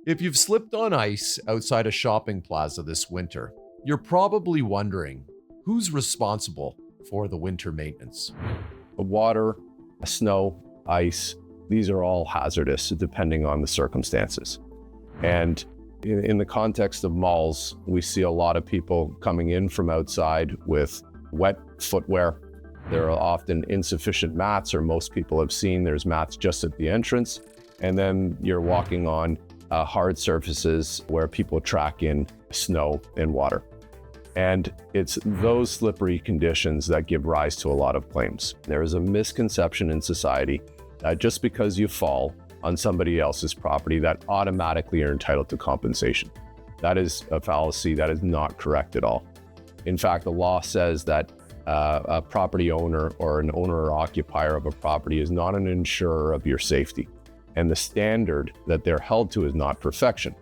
If you've slipped on ice outside a shopping plaza this winter, you're probably wondering who's responsible for the winter maintenance. Water, snow, ice, these are all hazardous depending on the circumstances. And in the context of malls, we see a lot of people coming in from outside with wet footwear. There are often insufficient mats, or most people have seen there's mats just at the entrance. And then you're walking on hard surfaces where people track in snow and water. And it's those slippery conditions that give rise to a lot of claims. There is a misconception in society that just because you fall on somebody else's property, that automatically you're entitled to compensation. That is a fallacy. That is not correct at all. In fact, the law says that a property owner or an owner or occupier of a property is not an insurer of your safety. And the standard that they're held to is not perfection.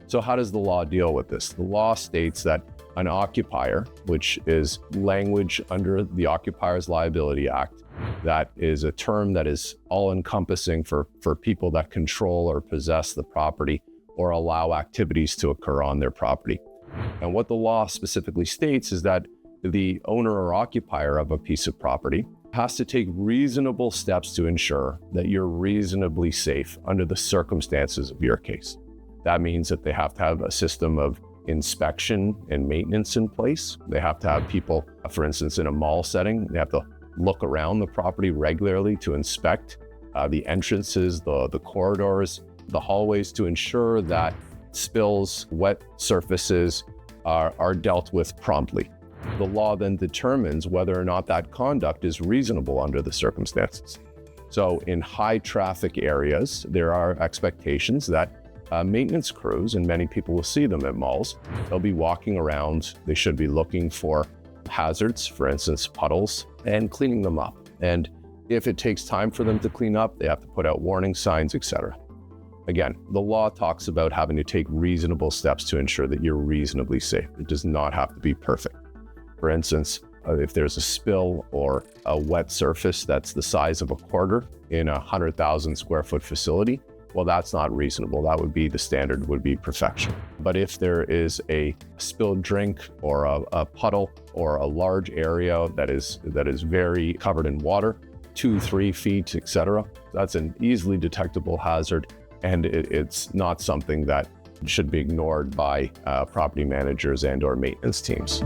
So how does the law deal with this? The law states that an occupier, which is language under the Occupiers Liability Act, that is a term that is all-encompassing for people that control or possess the property or allow activities to occur on their property. And what the law specifically states is that the owner or occupier of a piece of property has to take reasonable steps to ensure that you're reasonably safe under the circumstances of your case. That means that they have to have a system of inspection and maintenance in place. They have to have people, for instance, in a mall setting, they have to look around the property regularly to inspect the entrances, the corridors, the hallways, to ensure that spills, wet surfaces are dealt with promptly. The law then determines whether or not that conduct is reasonable under the circumstances. So in high traffic areas, there are expectations that maintenance crews, and many people will see them at malls, they'll be walking around, they should be looking for hazards, for instance, puddles, and cleaning them up. And if it takes time for them to clean up, they have to put out warning signs, etc. Again, the law talks about having to take reasonable steps to ensure that you're reasonably safe. It does not have to be perfect. For instance, if there's a spill or a wet surface that's the size of a quarter in a 100,000 square foot facility, well, that's not reasonable. That would be the standard, would be perfection. But if there is a spilled drink or a puddle or a large area that is very covered in water, 2-3 feet, etc., that's an easily detectable hazard, and it's not something that should be ignored by property managers and/or maintenance teams.